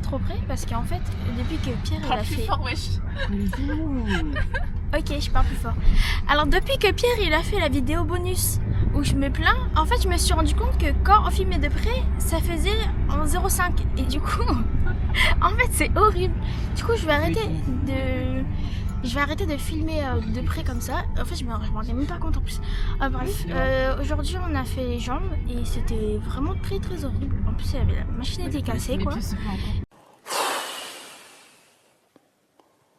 trop près parce qu'en fait, depuis que Pierre il a fait... fort, wesh. Ok, je parle plus fort. Alors depuis que Pierre il a fait la vidéo bonus où je me plains, en fait je me suis rendu compte que quand on filmait de près, ça faisait en 0,5 et du coup, en fait c'est horrible. Du coup je vais arrêter de filmer de près comme ça. En fait je me rendais même pas compte en plus. Ah, bref, aujourd'hui on a fait les jambes et c'était vraiment très très horrible. En plus la machine était cassée quoi.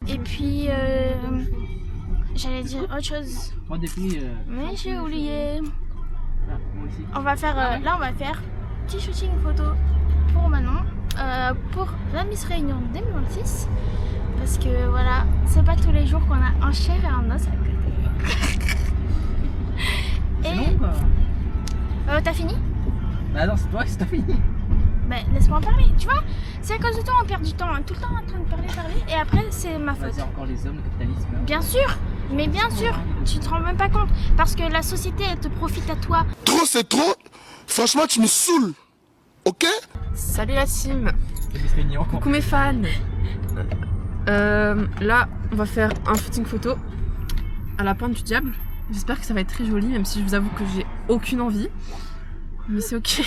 Et puis j'allais dire autre chose. Mais j'ai oublié. On va faire là on va faire petit shooting photo pour Manon pour la Miss Réunion 2026 parce que voilà, c'est pas tous les jours qu'on a un chair et un os à côté. C'est long quoi. T'as fini? Bah non, c'est toi qui t'as fini. Bah laisse-moi parler, tu vois, c'est à cause de toi on perd du temps, tout le temps en train de parler et après c'est ma faute. C'est encore les hommes, le capitalisme. Bien sûr, mais bien sûr, tu te rends même pas compte parce que la société elle te profite à toi. Trop c'est trop, franchement tu me saoules, ok? Salut la team. C'est mignon. Coucou mes fans. Là, on va faire un shooting photo à la pointe du diable. J'espère que ça va être très joli, même si je vous avoue que j'ai aucune envie. Mais c'est ok.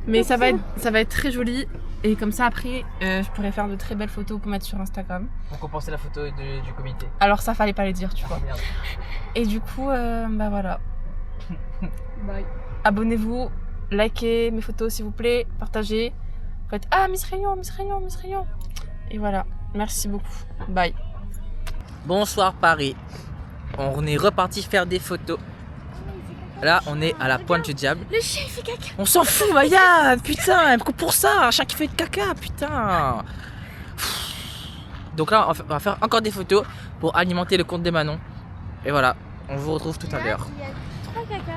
Mais ça va être très joli. Et comme ça, après, je pourrais faire de très belles photos pour mettre sur Instagram. Pour compenser la photo du comité. Alors ça, fallait pas les dire, tu vois. Merde. Et du coup, bah voilà. Bye. Abonnez-vous, likez mes photos s'il vous plaît, partagez. Faites ah Miss Réunion, Miss Réunion, Miss Réunion. Et voilà, merci beaucoup. Bye. Bonsoir Paris. On est reparti faire des photos. Là, on est à la pointe du diable. Le chien il fait caca. On s'en fout, Maya. Putain, pour ça, un chien qui fait de caca, putain. Donc là, on va faire encore des photos pour alimenter le compte des Manon. Et voilà, on vous retrouve tout à l'heure. Il y a 3 caca. 1, 2,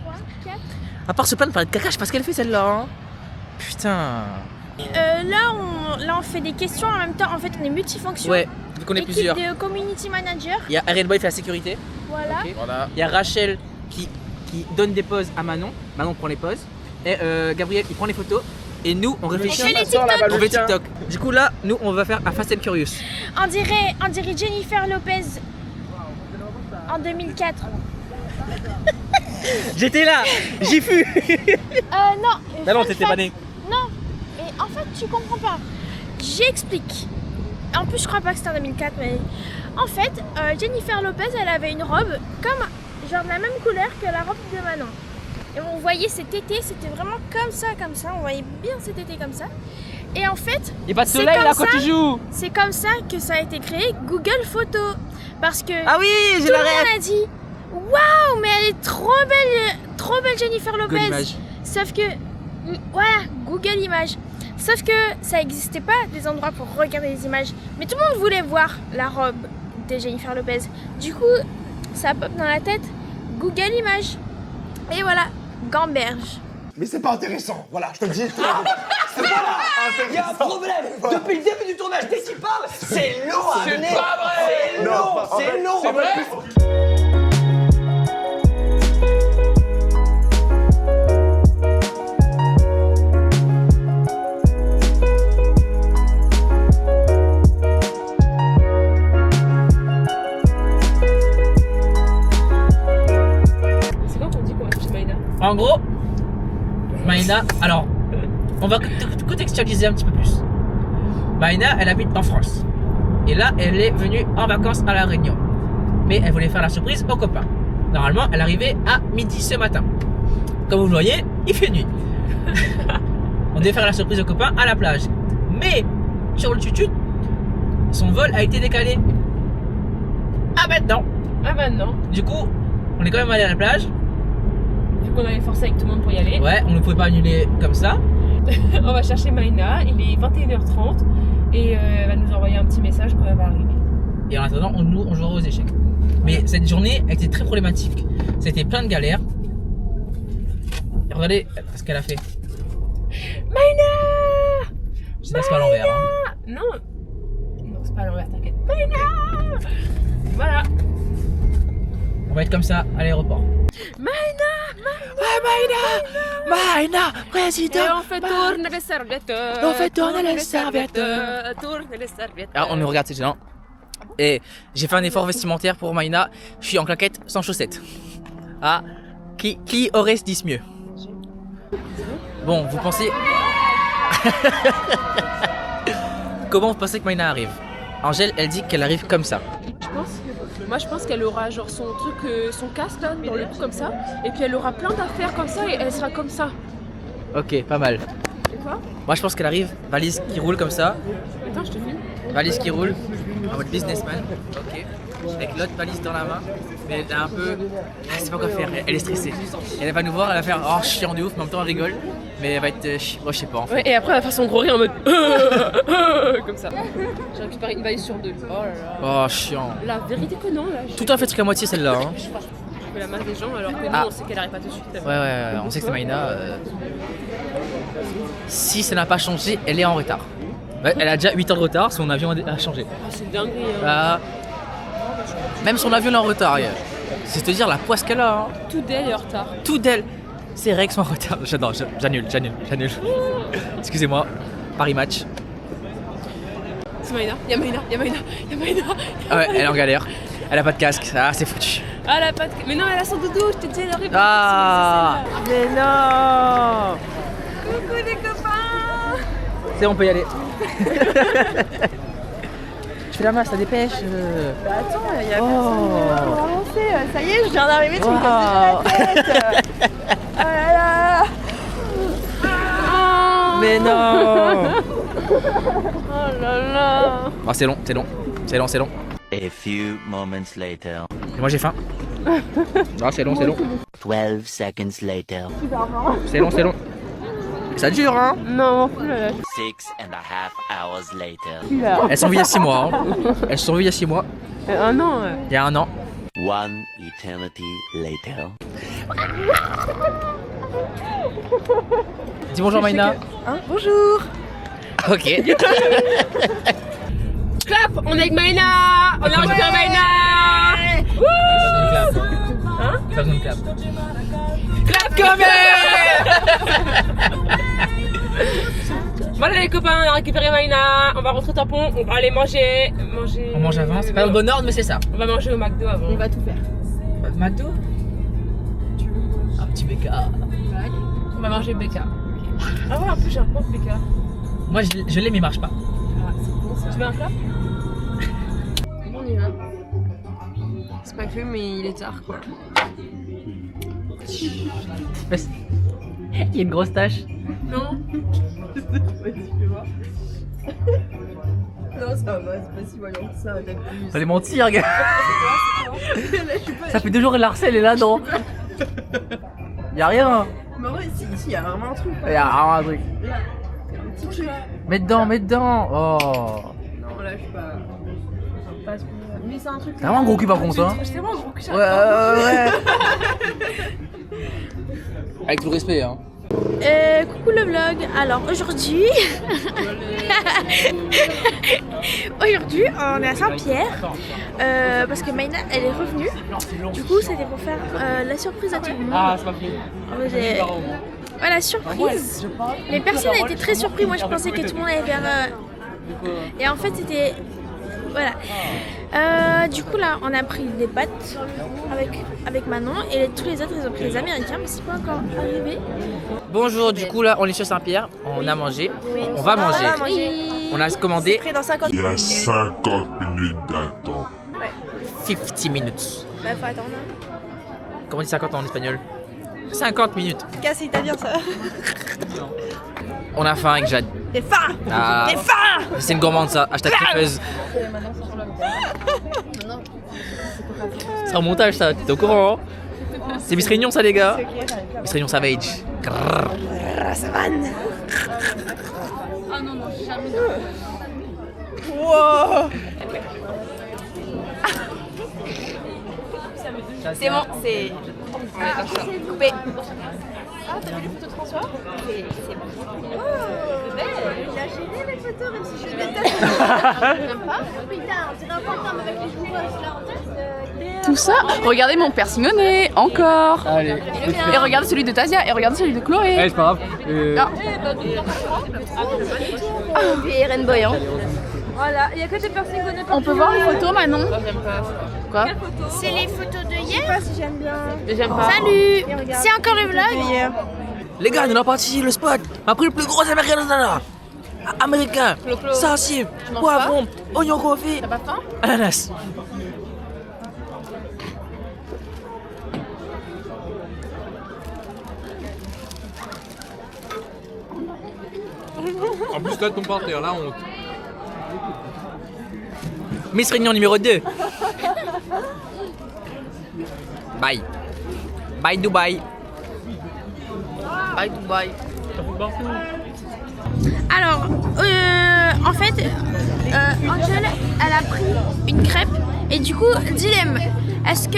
3, 4. À part se plaindre par de caca, je sais pas ce qu'elle fait celle-là. Hein. Putain. Là on fait des questions en même temps. En fait on est multifonction. Ouais, vu qu'on est Équipe plusieurs. de community manager. Il y a Ariel Boy qui fait la sécurité. Voilà. Okay. Il y a Rachel qui donne des poses à Manon. Manon prend les poses. Et Gabriel qui prend les photos. Et nous on réfléchit. On fait les TikTok. On fait TikTok. Du coup là, nous on va faire un Fast and Curious. On dirait Jennifer Lopez en 2004. J'étais là, j'y fus. Non. Bah non, t'étais pas né. Non. Et en fait tu comprends pas. J'explique. En plus je crois pas que c'était en 2004 mais en fait Jennifer Lopez elle avait une robe comme genre de la même couleur que la robe de Manon. Et on voyait ses tétés, c'était vraiment comme ça, on voyait bien ses tétés comme ça. Et en fait, il n'y a pas de soleil là quand tu joues. C'est comme ça que ça a été créé Google Photos. Parce que ah oui, tout le monde a dit waouh, mais elle est trop belle Jennifer Lopez. Google Images. Sauf que, voilà, Google Images. Sauf que ça n'existait pas des endroits pour regarder les images. Mais tout le monde voulait voir la robe de Jennifer Lopez. Du coup, ça pop dans la tête Google Images. Et voilà, gamberge. Mais c'est pas intéressant, voilà, je te le dis. C'est pas intéressant. Il y a un problème. Depuis le début du tournage, dès qu'il parle, c'est long à venir. C'est pas vrai. C'est long, c'est long. C'est vrai. C'est quoi qu'on dit qu'on va chercher Maïna? En gros, Maïna, alors, on va contextualiser un petit peu plus. Maïna, elle habite en France. Et là, elle est venue en vacances à La Réunion. Mais elle voulait faire la surprise aux copains. Normalement, elle arrivait à midi ce matin. Comme vous le voyez, il fait nuit. On devait faire la surprise aux copains à la plage. Mais, sur le tutut, son vol a été décalé. Ah maintenant. Ah bah non. Du coup, on est quand même allé à la plage. Vu qu'on avait forcé avec tout le monde pour y aller. Ouais, on ne pouvait pas annuler comme ça. On va chercher Maïna, il est 21h30 et elle va nous envoyer un petit message quand elle va arriver. Et en attendant, on jouera aux échecs. Mais cette journée était très problématique. C'était plein de galères. Et regardez ce qu'elle a fait. Maïna! Je passe pas à l'envers. Hein. Non, c'est pas à l'envers, t'inquiète. Maïna! Voilà. On va être comme ça à l'aéroport. Maïna! Maïna, président. Et on fait tourner les serviettes. On fait tourner les serviettes. Tourner les serviettes. Alors, on nous regarde, c'est gênant. Et j'ai fait un effort vestimentaire pour Maïna. Je suis en claquettes sans chaussettes. Ah, qui aurait se dit mieux? Bon, vous pensez... Comment vous pensez que Maïna arrive? Angèle, elle dit qu'elle arrive comme ça. Je pense qu'elle aura genre son truc, son casque là, dans le cou comme ça. Et puis elle aura plein d'affaires comme ça et elle sera comme ça. Ok, pas mal. Et quoi? Moi, je pense qu'elle arrive, valise qui roule comme ça. Attends, je te filme. Valise qui roule, en mode businessman. Ok. Avec l'autre valise dans la main. Mais elle a un peu... Elle sait pas quoi faire, elle est stressée. Elle va nous voir, elle va faire oh chiant de ouf, mais en même temps elle rigole. Mais elle va être... Moi je sais pas en fait. Ouais, et après elle va faire son gros rire en mode comme ça. J'ai récupéré une valise sur 2. Oh là là. Oh chiant. La vérité que non là. Tout en fait truc à moitié celle-là. Hein. Je fais la masse des gens alors que nous on sait qu'elle arrive pas tout de suite. Ouais, on sait que c'est Maïna. Si ça n'a pas changé, elle est en retard. Ouais, elle a déjà 8 heures de retard, son avion a changé. Oh, c'est dingue. Hein. Même son avion est en retard. C'est te dire la poisse qu'elle a. Hein. Tout d'elle est en retard. Tout d'elle. Ses règles sont en retard. Non, j'annule. Excusez-moi. Paris match. C'est Maïna. Y'a Maïna. Ah ouais, elle est en galère. Elle a pas de casque. Ah, c'est foutu. Ah, elle a pas de... Mais non, elle a son doudou. Je te dis, elle arrive. Ah, mais non. Coucou les copains. C'est bon, on peut y aller. Je fais la masse, ça dépêche. Bah attends, il y a personne pour avancer. Ça y est, je viens d'arriver, tu me casses déjà la tête. Oh là là. Mais non. Oh là là. Oh, c'est long. A few moments later. Et moi j'ai faim. Ah, c'est long. 12 seconds later. C'est long. Ça dure, hein. Non, fou là là. 6.5 hours later. Elles sont vues il y a 6 mois. Hein. Elles sont vues il y a 6 mois. Un an. Il y a 1 an. 1 eternity later. Dis bonjour Maïna. Hein, bonjour. Ok. Clap. On est avec Maïna. On a récupéré Maïna. Hein? Pas besoin de clap. Clap quand même. Voilà les copains, on a récupéré Maïna. On va rentrer au tampon. On va aller manger. On mange avant, c'est pas le bon ordre mais c'est ça. On va manger au McDo avant. On va tout faire. McDo? Un petit BK. On va manger BK. Ah ouais, en plus j'ai un porte BK. Moi je l'ai mais il marche pas. Ah, c'est bon ça. Tu veux un clap? On y va. C'est pas que mais il est tard quoi. Il y a une grosse tache. Non. Non, ça va, c'est pas si voyant que ça, t'abuses. Fallait mentir, gars. Ça fait 2 jours que la harcèle est là, non? Y'a rien. Mais en vrai, si, y a vraiment un truc. Y'a vraiment un truc. Un petit truc. Mets dedans. Oh. Non, là, je suis pas. Mais c'est un truc. T'as vraiment un gros cul par contre, hein. C'est vraiment un gros cul. Ouais. Avec tout le respect, hein. Coucou le vlog. Alors aujourd'hui, on est à Saint-Pierre parce que Maïna elle est revenue. Du coup c'était pour faire la surprise à tout le monde. Ah, c'est pas pris. Voilà, surprise. Mais personne n'a été très surpris. Moi je pensais que tout le monde allait faire. Et en fait c'était. Voilà. Du coup là on a pris des pâtes avec Manon et tous les autres ils ont pris les américains mais c'est pas encore arrivé. Bonjour, du coup là on est sur Saint-Pierre, on a mangé, on va manger. On a commandé. Prêt dans 50 Il y a 50 minutes d'attente. 50 minutes. Bah faut attendre. Comment on dit 50 en espagnol? 50 minutes. C'est italien ça. On a faim avec Jade. T'es faim. Ah, T'es faim. c'est une gourmande ça, hashtag kiffeuse. C'est un montage ça, t'es au courant hein? C'est Miss Réunion ça les gars. Miss Réunion Savage. Savane. Ah non, jamais. Wow. C'est bon, c'est coupé. Ah, t'as vu les photos de François? C'est bon. Oh, belle. Il a gêné les photos, même si je les déteste. J'aime pas. Putain, c'est n'importe quoi avec les joueuses là en tête. Tout ça. Regardez mon piercing au nez, encore. Allez. Et regardez celui de Tasia, et regardez celui de Chloé. C'est pas grave. Et Eren Boy, hein. Voilà, il y a que des personnes qu'on n'a pas. On peut voir les photos, Manon? Quoi? C'est les photos de hier. Si j'aime bien. J'aime pas. Salut. C'est encore le vlog. Les gars, on est parti, le spot. On a pris le plus gros américain. Salsier, poivron, oignon confit, T'as pas faim? ananas. En plus, là, ton partenaire, là, on. Miss Réunion numéro 2. Bye. Bye Dubaï. Bye Dubaï. Alors, en fait, Angel, elle a pris une crêpe et du coup, dilemme. Est-ce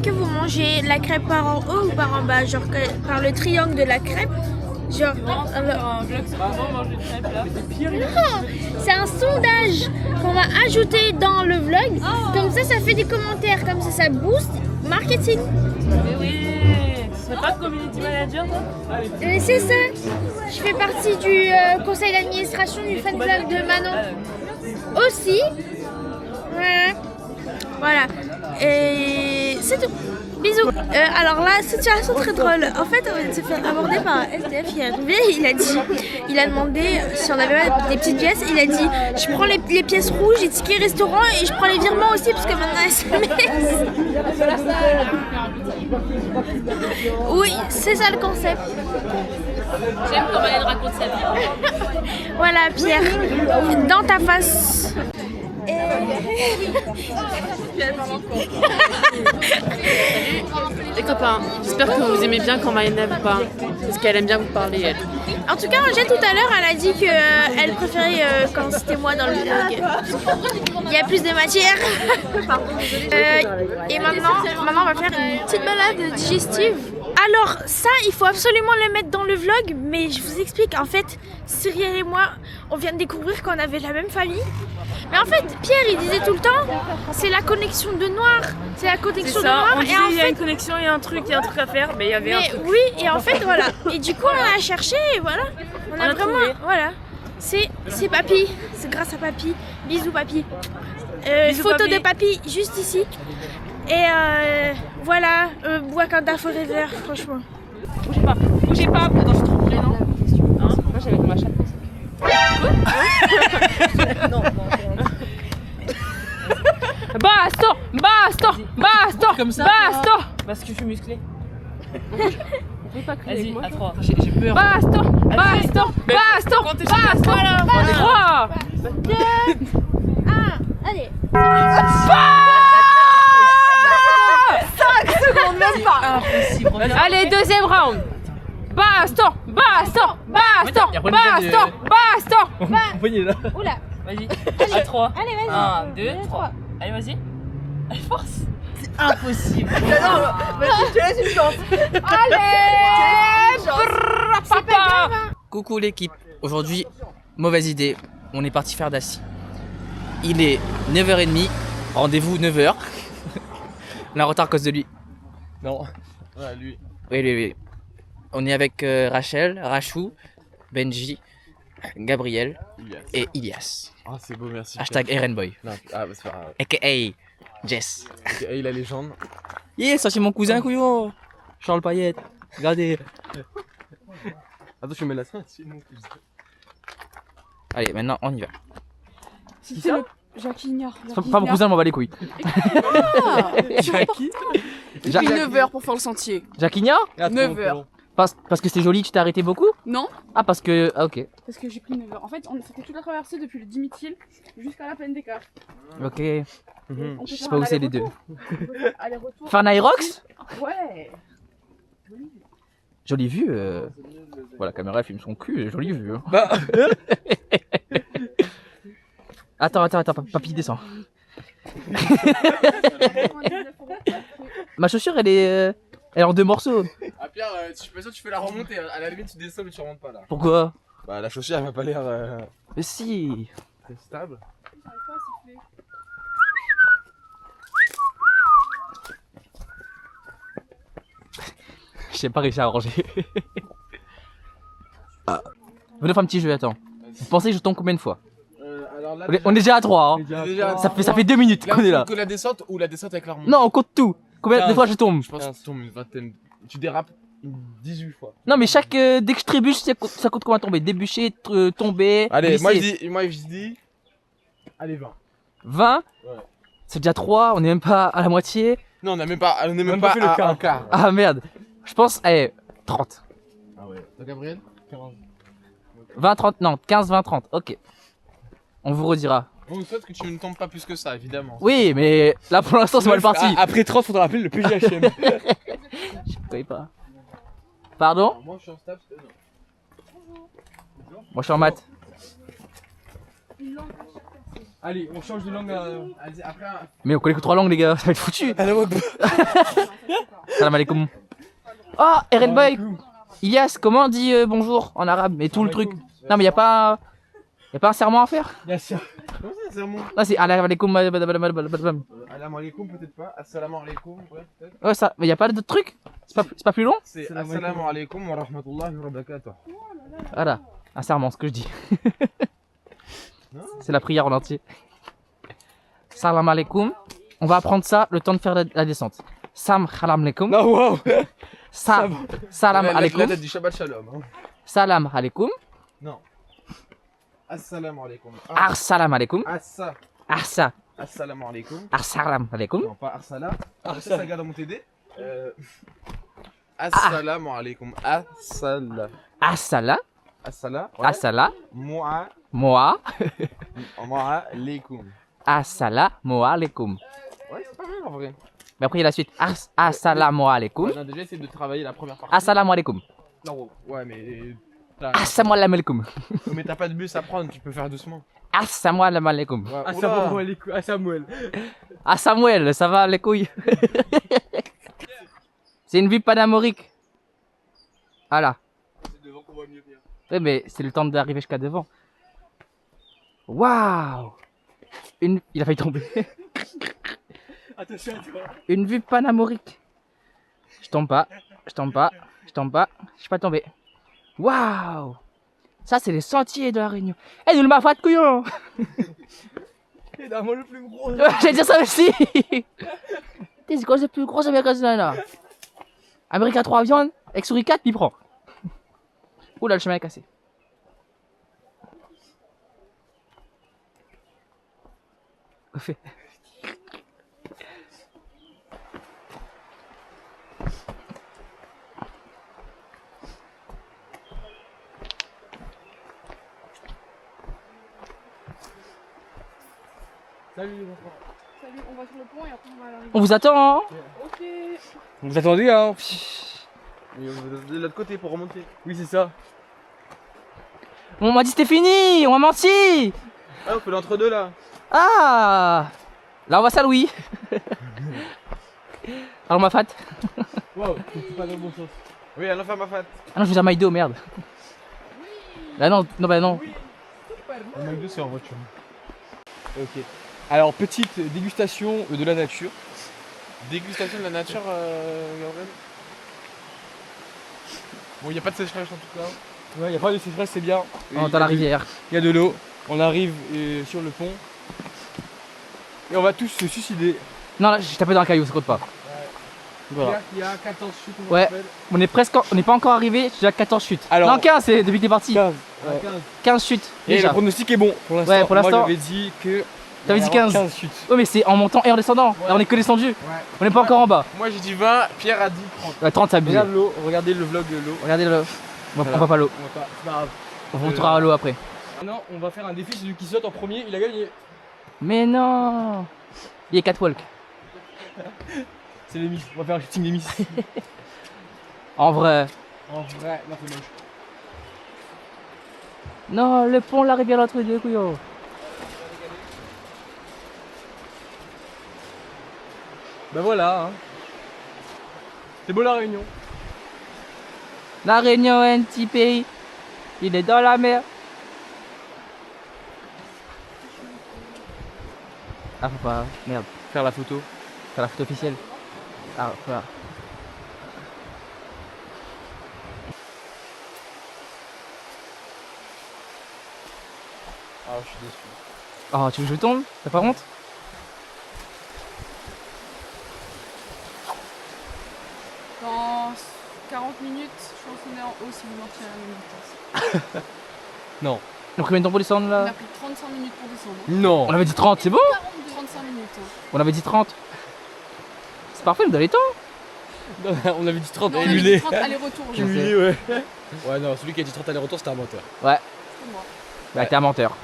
que vous mangez la crêpe par en haut ou par en bas, genre par le triangle de la crêpe? Genre, non, c'est un sondage qu'on va ajouter dans le vlog. Comme ça fait des commentaires, comme ça booste marketing. Mais oui, c'est pas community manager toi? C'est ça. Je fais partie du conseil d'administration du fan club de Manon. Aussi. Voilà. Et c'est tout. Bisous. Alors là, situation très drôle. En fait, on s'est fait aborder par un SDF. Il est arrivé, il a demandé si on avait des petites pièces. Il a dit, je prends les pièces rouges, les tickets restaurant et je prends les virements aussi parce que maintenant SMS. Oui, c'est ça le concept. J'aime comment elle raconte sa vie. Voilà, Pierre, dans ta face. Les copains, j'espère que vous aimez bien quand Maïna vous parle. Parce qu'elle aime bien vous parler, elle. En tout cas, Angèle, tout à l'heure, elle a dit qu'elle préférait quand c'était moi dans le vlog. Il y a plus de matière. Et maintenant, on va faire une petite balade digestive. Alors, ça, il faut absolument le mettre dans le vlog, mais je vous explique. En fait, Cyrielle et moi, on vient de découvrir qu'on avait la même famille. Mais en fait, Pierre, il disait tout le temps, c'est la connexion de noir. C'est la connexion de noir. On disait, et en il y a fait, une connexion, il y a un truc à faire, mais il y avait un truc. oui, et en fait, voilà. Et du coup, on a cherché, et voilà. On a vraiment, trouvé. voilà. C'est Papy. C'est grâce à Papy. Bisous, Papy. Bisous, Photo Papy. de Papy, juste ici. Et voilà, Wakanda Forever, franchement. Bougez pas, dans ce trou, non? Moi j'avais dans ma chatte. Non. Basta! Comme ça, Basta! Parce que je suis musclé. Vas-y, à 3. J'ai peur. Basta! 3! 2, 1, allez. 5 secondes, même pas! Impossible. Allez, deuxième round! Basta! Voyez là. Oula. Vas-y, à 3. Allez, vas-y. 1, 2, 3. Allez, vas-y. Allez, force! Impossible. Allez! Papa! Coucou l'équipe. Aujourd'hui, mauvaise idée. On est parti faire d'assis. Il est 9h30. Rendez-vous 9h. On est en retard à cause de lui. Non. Ouais, lui. Oui. On est avec Rachel, Rachou, Benji, Gabriel et Ilias. Ah, c'est beau, merci. Hashtag Erenboy. Non, ah, bah c'est pas grave. A.K.A. Jess. Et la légende. Yeah, ça c'est mon cousin couillon. Charles Payette. Regardez. Attends, je mets la main. C'est mon cousin. Allez, maintenant on y va. C'est le Jacques Ignard. Pas mon cousin, m'en va les couilles. Jackie. J'ai 9 heures pour faire le sentier. Jacquigna 9 heures. Parce que c'est joli, tu t'es arrêté beaucoup? Non, Ah, parce que. Ah, ok. parce que j'ai pris 9 heures. En fait, on fait toute la traversée depuis le Dimitri jusqu'à la plaine des Cars. Ok. On peut Je sais faire pas où un c'est les deux. aller-retour. Aller-retour. Faire un Aerox? Ouais. Jolie vue. Voilà, la caméra elle filme son cul, jolie vue. Hein. Bah. Attends, papy descend. Ma chaussure elle est en 2 morceaux. Ah, Pierre, je suis pas sûr que tu fais la remontée. À la limite, tu descends, mais tu remontes pas là. Pourquoi? Bah, la chaussure, elle m'a pas l'air Mais si. stable. j'ai pas réussi à ranger. Venez faire un petit jeu, attends. Vous pensez que je tombe combien de fois? Alors là, On est déjà à 3, hein. Ça fait 2 minutes qu'on est là. Que la descente ou la descente avec la remontée? Non, on compte tout. Combien de fois je tombe? Je pense que tu tombes une vingtaine. Tu dérapes 18 fois. Non, mais chaque dès que je trébuche, ça compte combien tomber? Débucher, tomber. Allez, glisser. moi je dis. Allez, 20. 20. Ouais. C'est déjà 3, on est même pas à la moitié. Non, on n'est même pas fait le quart. Un quart. Ah merde. Je pense, allez, 30. Ah ouais. Toi, Gabriel? 40. 20, 30, non, 15, 20, 30. Ok. On vous redira. On vous souhaite que tu ne tombes pas plus que ça, évidemment. Oui, mais là pour l'instant c'est mal parti. Après 30, faudra appeler le PGHM. Je connais pas. Pardon? Moi je suis en staff, Moi je suis en maths. Allez, on change de langue. Après, Mais on connaît que 3 langues les gars, ça va être foutu. Salam alaikum. Oh, Eren Boy. Ilyas, comment on dit bonjour en arabe? Et tout le truc. Non mais y a pas un serment à faire? Bien sûr. comment ça, c'est un mot? Non, c'est Alam alaikum. Alam alaikum, peut-être pas. Assalamu alaikum, ouais, peut-être. Ouais, ça, mais y a pas d'autres trucs? C'est pas plus long? C'est assalamu alaikum wa rahmatullahi wa barakatuh. Voilà, un serment, ce que je dis. C'est la prière en entier. Salam alaikum. On va apprendre ça le temps de faire la descente. Salam alaikum. Non, wow. Salam alaikum. Là, t'as dit Shabbat Shalom. Hein. Salam alaikum. Non. Assalamu alaikum. Arsalam alaikum. Assa. Arsa. Assalamu alaikum. Arsalam alaikum. Non, pas Arsala. Ça regarde dans mon TD. Assalamu alaikum. Assala. Assala. Assala. Assala. Moa. Moa. Moa alaikum. Assalamu alaikum. Ouais, c'est pas mal en vrai. Mais après il y a la suite. Assalamu alaikum. On a déjà essayé de travailler la première partie. Assalamu alaikum. Non, ouais, mais. Assalamu alaikum. Mais t'as pas de bus à prendre, tu peux faire doucement. Assalamu alaikum. Ouais, À Samuel. Ah Samuel, ça va les couilles? C'est une vue panoramique. Voilà. C'est devant qu'on voit mieux bien. Oui, mais c'est le temps d'arriver jusqu'à devant. Waouh! Il a failli tomber. Attention à toi. Une vue panoramique. Je tombe pas. Je suis pas tombé. Waouh! Ça, c'est les sentiers de la Réunion. Eh, nous le mafat couillon! Et là, moi le plus gros. J'allais dire ça aussi! C'est quoi le plus gros américain là? Américain 3 viande, avec souris 4, puis prend. Oula, le chemin est cassé. Fait. Salut les enfants. Salut, on va sur le pont et après on va à l'arrivée. On vous attend, hein? Ok. Vous attendez, hein? Mais on va de l'autre côté pour remonter. Oui, c'est ça. On m'a dit c'était fini, on m'a menti! Ah, on fait l'entre-deux là. Ah! Là, on va à Louis. Alors, ma fat. Wow, c'est pas dans le bon sens. Oui, allons faire ma fat. Ah non, je vais à Maïdo, merde. Bah non, bah non. Le McDo, c'est en voiture. Ok. Alors, petite dégustation de la nature. Dégustation de la nature, Gabriel. Bon, il n'y a pas de sécheresse en tout cas. Ouais, il n'y a pas de sécheresse, c'est bien. On est dans la rivière. Il y a de l'eau. On arrive sur le pont. Et on va tous se suicider. Non, là, j'ai tapé dans un caillou, ça compte pas. Voilà. Il y a 14 chutes, on Ouais. rappelle. On n'est pas encore arrivé, j'ai déjà 14 chutes. Alors- non, 15, c'est depuis que t'es parti. 15. Ouais. 15 chutes. Et Déjà. le pronostic est bon pour l'instant. Ouais, pour l'instant. Moi, j'avais dit que. T'avais dit 15. 15 chutes. Oh, mais c'est en montant et en descendant. Là, on est que descendu. Ouais. On n'est pas encore en bas. Moi j'ai dit 20, Pierre a dit 30. Ouais, 30, c'est abusé. Regarde l'eau, regardez le vlog de l'eau. Regardez le. On voit pas l'eau. On va pas, c'est pas grave. On vous montrera l'eau après. Maintenant, on va faire un défi. Celui qui saute en premier, il a gagné. Mais non! Il y a catwalk. C'est les miss. On va faire un shooting des miss. En vrai. En vrai, non, c'est moche. Non, le pont, la rivière, l'autre deux couillons. Bah voilà, hein. C'est beau la Réunion. La Réunion est un petit pays. Il est dans la mer. Ah, faut pas. Merde. Faire la photo. Faire la photo officielle. Ah, voilà. Ah, je suis déçu. Oh, tu veux que je tombe? T'as pas honte? Dans 40 minutes, je pense qu'on est en haut si vous marchez à la même vitesse. Non. Donc combien de temps pour descendre On là? a pris 35 minutes pour descendre. Non. On avait dit 30, c'est bon? 35 minutes. On avait dit 30. C'est parfait, nous donne les temps. Non, on avait dit 30 Non, on a cumulé. dit 30 aller-retour. aujourd'hui. Cumulé, ouais. Ouais, non, celui qui a dit 30 aller-retour, c'était un menteur. Ouais. C'est moi. Bah t'es un menteur.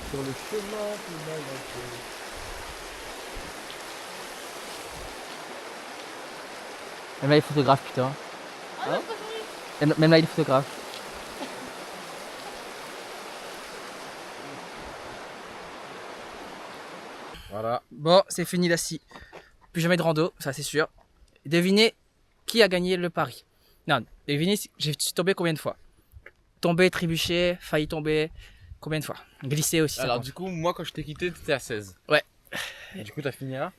Sur le chemin, tout mal. Même là, il est photographe, putain. Même là, il est photographe. Voilà. Bon, c'est fini la scie. Plus jamais de rando, ça c'est sûr. Devinez qui a gagné le pari. Non, devinez, j'ai suis tombé combien de fois? Tombé, trébuché, failli tomber, combien de fois? Glissé aussi. Alors, du coup, moi, quand je t'ai quitté, t'étais à 16. Ouais. Et du coup, t'as fini à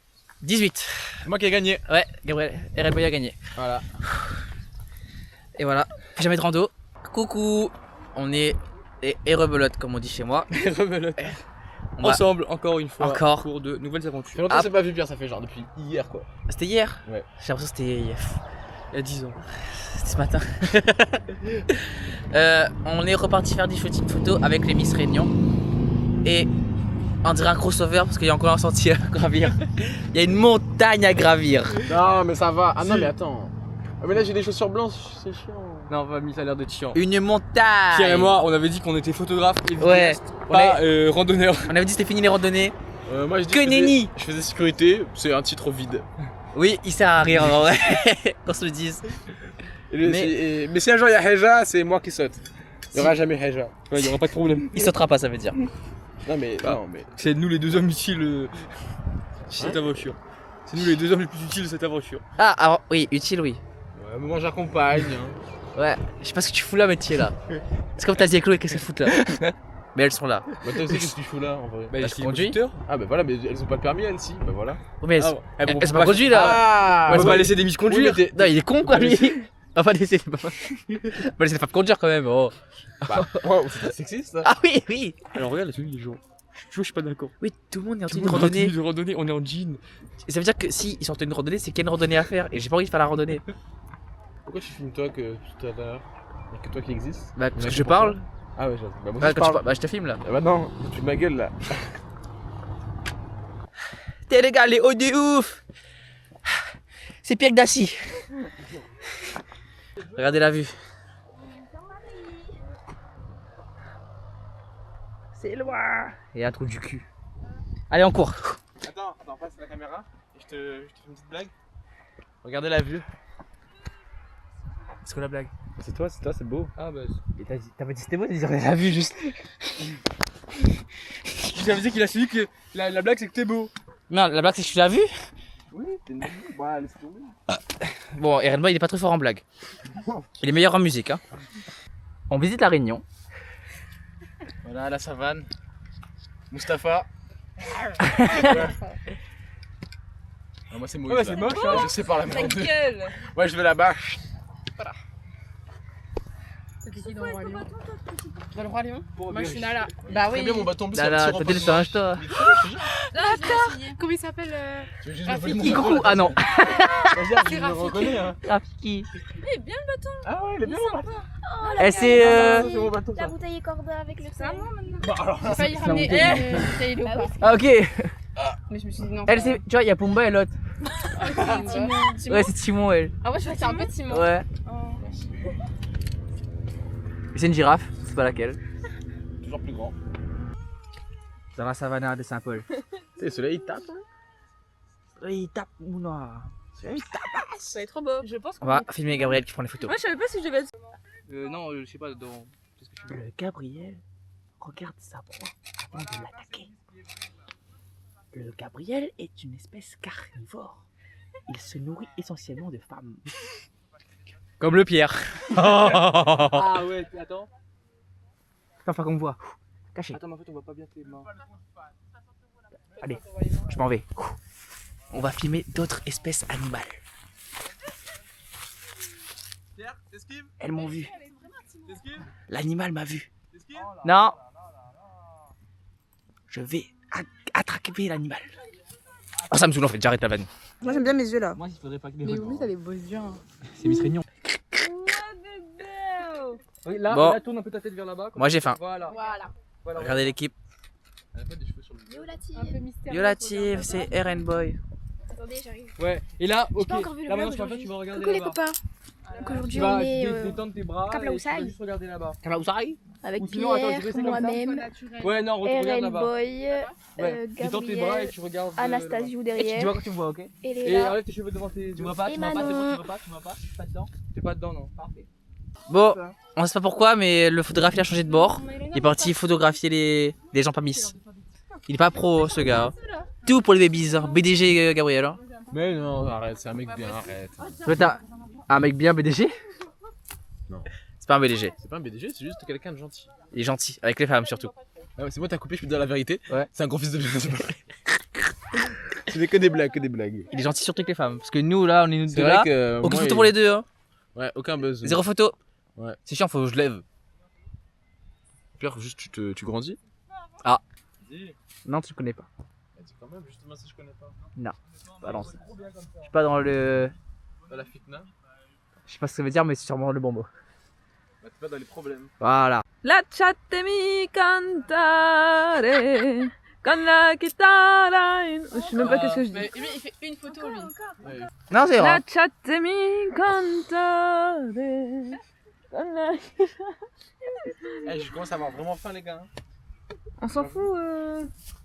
18. C'est moi qui ai gagné. Ouais, Gabriel Boy a gagné. Voilà. Et voilà, plus jamais de rando. Coucou, on est et rebelote comme on dit chez moi. Rebelote. On va- Ensemble, encore une fois, Encore. pour de nouvelles Ça aventures. fait longtemps que c'est pas vu, Pierre, ça fait genre depuis hier, quoi. C'était hier? Ouais. J'ai l'impression que c'était hier. Il y a 10 ans. C'était ce matin. On est reparti faire des shootings photos avec les Miss Réunion. Et on dirait un crossover parce qu'il y a encore un sentier à gravir. Il y a une montagne à gravir. Non, mais ça va. Ah non, mais attends. Ah, mais là, j'ai des chaussures blanches, c'est chiant. Non, Mamie, ça a l'air d'être chiant. Une montagne. Pierre et moi, on avait dit qu'on était photographes et Ouais. vidéastes, pas randonneurs. On avait dit c'était fini les randonnées. Moi, je dis Que je faisais- nenni. Je faisais sécurité, c'est un titre vide. Oui, il sert à rire en vrai. Qu'on se le dise. Mais si un jour il y a Heja, c'est moi qui saute. Il n'y aura jamais Heja. Ouais, il n'y aura pas de problème. Il sautera pas, ça veut dire. Non, mais c'est nous les deux hommes utiles de cette aventure. C'est nous les deux hommes les plus utiles de cette aventure. Ah, alors, oui, utile, oui. Ouais, moi j'accompagne. Hein. Ouais, je sais pas ce que tu fous là, métier là. C'est comme t'as dit à Chloé, qu'est-ce qu'elles foutent là? Mais elles sont là. Bah, toi aussi, qu'est-ce que tu fous là en vrai? Bah, je c'est conduis. conducteur. Ah, bah voilà, mais elles ont pas le permis, elles, si. Bah voilà. Oui, mais elles, Ah, ouais. elles sont pas conduites là. Ah, Ouais, on va laisser des miss conduire. Oui, non, il est con quoi lui. On va laisser les femmes conduire quand même. Oh. Bah, wow, c'est sexiste ça. Ah oui, oui. Alors regarde la tenue des gens. Je suis pas d'accord. Oui, tout le monde est en Tout tenue le de monde est en randonnée. tenue de randonnée, on est en jean. Et ça veut dire que si ils sont en tenue de randonnée, c'est qu'il y a une randonnée à faire. Et j'ai pas envie de faire la randonnée. Pourquoi tu filmes toi que tout à l'heure? Y'a que toi qui existe? Bah, parce que je parle. Ah ouais, j'avoue. Bah, moi Bah, aussi, quand je tu parle. parles, bah, je te filme là. Ah bah non, tu ma gueule là. T'es les gars, les hauts de ouf. C'est pire que Daci. Regardez la vue. C'est loin. Et un trou du cul. Allez, on court. Attends, passe la caméra et je te fais une petite blague. Regardez la vue. C'est quoi la blague? C'est toi, c'est beau. Ah bah. T'as pas dit c'était beau, t'as dit regardez la vue juste. Je t'avais dit qu'il a su que la blague c'est que t'es beau. Non, la blague c'est que tu l'as vu. Oui, t'es une bah laisse tomber. Bon, Eren Boy il est pas très fort en blague. Il est meilleur en musique. Hein. On visite la Réunion. Voilà la savane. Mustapha. Ah, moi c'est moche. Ouais, c'est moche, hein. Je sais par la main. Ta gueule. Ouais, je vais là-bas. C'est qui dans le Roi Lion? Dans le Roi Lion? Pour Moi je suis Nala. Bah oui. Très bien, mon bâton Là, là, t'as dit le toi. Comment il s'appelle Tu veux juste Rafiki. me voler mon Kikou, ah non. Vas-y, je le Rafiki. reconnais hein. Rafiki. Il est bien le bâton. Ah ouais, il est bien mon bâton. Eh, c'est C'est mon bâton La ça. bouteille est cordée avec le Ça, moi, maintenant. Bah alors. J'ai failli ramener bouteille. elle, une bouteille léopard. Ah, ok. Mais je me suis dit non. Elle, c'est. Tu vois, il y a Pumba et l'autre. Timon. Ouais, c'est Timon, elle. Ah ouais, je crois que c'est un peu Timon. Ouais. Oh. Et c'est une girafe, c'est pas laquelle. Toujours plus grand. Dans la savane de Saint-Paul. Tu sais, le soleil il tape. Il tape, mouna. Ça va être trop beau. Je pense On va filmer Gabriel qui prend les photos. Moi, je savais pas si je devais être. Non, je sais pas dans. Qu'est-ce que tu veux? Le Gabriel regarde sa proie avant de l'attaquer. Le Gabriel est une espèce carnivore. Il se nourrit essentiellement de femmes. Comme le Pierre. Ah ouais, attends. Enfin, qu'on me voit. Caché. Attends, mais en fait, on voit pas bien tes mains. Allez, je m'en vais. On va filmer d'autres espèces animales. Pierre, esquive. Elles m'ont vu. Esquive. L'animal m'a vu. Non. Je vais attraper l'animal. Ah, ça me saoule en fait, j'arrête la vanne. Moi j'aime bien mes yeux là. Moi, il faudrait pas que les Mais oui, t'as des beaux yeux. C'est Miss Réunion. Oui, là, Bon. là, tourne un peu ta tête vers là-bas. Moi, j'ai faim. Voilà. Voilà. Regardez l'équipe. Elle a pas des cheveux sur le dos. Violative, c'est RN Boy. Attendez, j'arrive. Ouais, et là, ok. pas encore vu le Là maintenant, vlog ce qu'on va faire, aujourd'hui. tu vas regarder Coucou les là-bas. copains. Donc aujourd'hui Tu vas on est détendre tes bras Cap et tu vas Laoussaï. juste regarder là-bas. avec Ou sinon, attends, je vais Pierre, essayer comme ça. moi-même, Ouais, non, retourne regarde RN là-bas. Boy, Ouais, détends tes bras et Gabriel, tu regardes. Anastasiou Et tu derrière, vois quand tu me vois, ok? et Et Léla. enlève tes cheveux devant tes. Tu vois pas, Et tu vois pas, Manon. tu vois pas, tu vois pas, je suis pas dedans. T'es pas dedans, non. Parfait. Bon, on sait pas pourquoi, mais le photographe il a changé de bord. Il est parti photographier les gens pas miss. Il est pas pro ce gars. Tout pour les babies, hein. BDG Gabriel. Hein. Mais non, arrête, c'est un mec bien, arrête. Toi, t'as un mec bien BDG? Non. C'est pas un BDG. C'est pas un BDG, c'est juste quelqu'un de gentil. Il est gentil, avec les femmes surtout. Ah ouais, c'est moi, t'as coupé, je peux te dire la vérité. Ouais. C'est un gros fils de C'est que des blagues, que des blagues. Il est gentil surtout avec les femmes. Parce que nous là, on est nous C'est deux vrai là. que. Aucune moi, photo pour les deux. Hein. Ouais, aucun buzz. Zéro photo. Ouais. C'est chiant, faut que je lève. Pierre, juste tu grandis. Non, tu connais pas. Dis quand même, justement, si je connais pas. Balance. Je suis pas dans le. Dans la fitna, Je sais pas ce que ça veut dire, mais c'est sûrement le bon mot. bah, t'es pas dans les problèmes. Voilà. Lasciatemi cantare con la chitarra in... Je sais même pas qu'est-ce que je dis. Mais il fait une photo lui. Non, c'est vrai. Lasciatemi cantare con la... Eh, je commence à avoir vraiment faim, les gars. On s'en fout.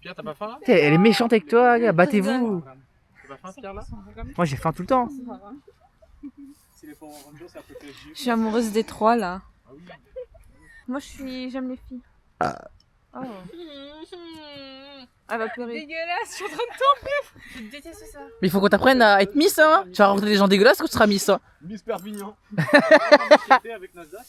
Pierre, t'as pas faim là? Elle est méchante avec toi, gars. Battez-vous. T'as pas faim, Pierre là? Moi, j'ai faim tout le temps. Si les Power Rangers, c'est un peu PSG. Je suis amoureuse des trois là. Moi j'aime les filles. Oh. Elle va pleurer. Dégueulasse, je suis en train de tomber. Je déteste ça. Mais il faut qu'on t'apprenne à être Miss, hein. Tu vas rencontrer des gens dégueulasses quand tu seras Miss, hein. Miss Perpignan. avec Nasdaq.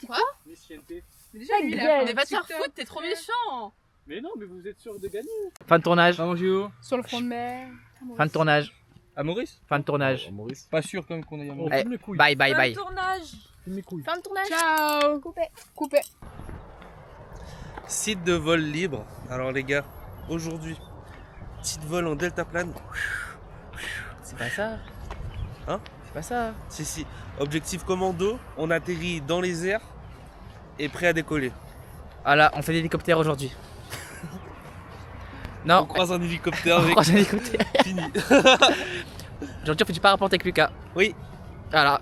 Quoi? Miss Chienté. Mais déjà lui, il a pas de faire foutre, t'es trop méchant. Mais non, mais vous êtes sûr de gagner. Fin de tournage. Ah, bonjour. Sur le front de mer. Fin de tournage. À Maurice? Fin de tournage. Maurice. Pas sûr quand même qu'on aille à Eh, Maurice. mes couilles. bye, bye, bye. Tournage. Filme mes couilles. Fin de tournage. Ciao. Coupé. Site de vol libre. Alors les gars, aujourd'hui, site vol en deltaplane. C'est pas ça. Hein? C'est pas ça. Si. Objectif commando, on atterrit dans les airs et prêt à décoller. Ah là, on fait l'hélicoptère aujourd'hui. Non, On croise un hélicoptère on avec... croise un hélicoptère. Fini. Aujourd'hui, on fait du parapente avec Lucas. Oui. Voilà.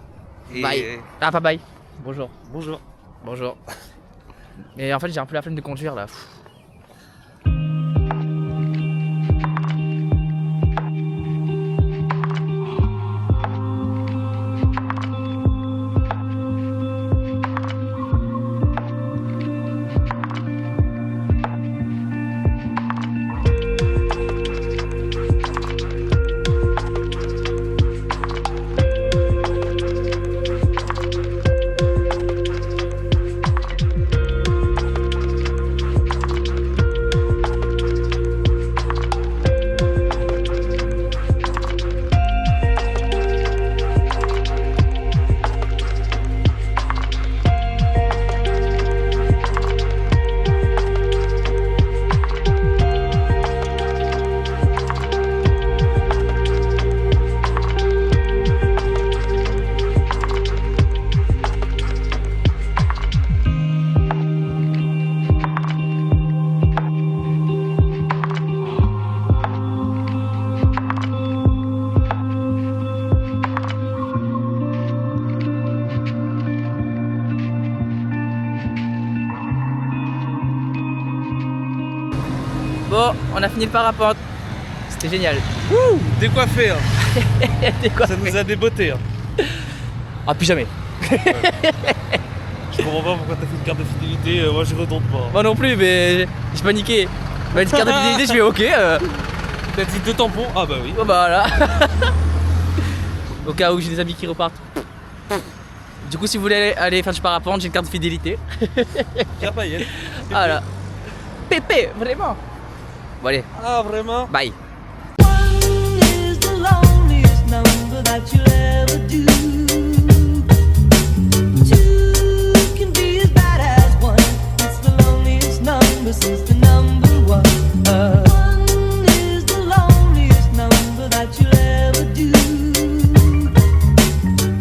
Et... Bye. Ah, pas bye. Bonjour. Bonjour. Bonjour. Et en fait, j'ai un peu la flemme de conduire là. Bon, on a fini le parapente. C'était génial. Ouh, décoiffé. Hein. Décoiffé. Ça nous a déboté. Hein. Ah, plus jamais. Je comprends pas pourquoi t'as fait une carte de fidélité. Moi, je retourne pas. Moi non plus, mais j'ai paniqué. Bah, une carte de fidélité, je fais ok. T'as dit 2 tampons? Ah bah oui. Bon, bah voilà. Au cas où j'ai des amis qui repartent. Du coup, si vous voulez aller faire du parapente, j'ai une carte de fidélité. Capayette. Voilà. Pépé, vraiment. Bon, allez, Ah vraiment? bye. One is the loneliest number that you'll ever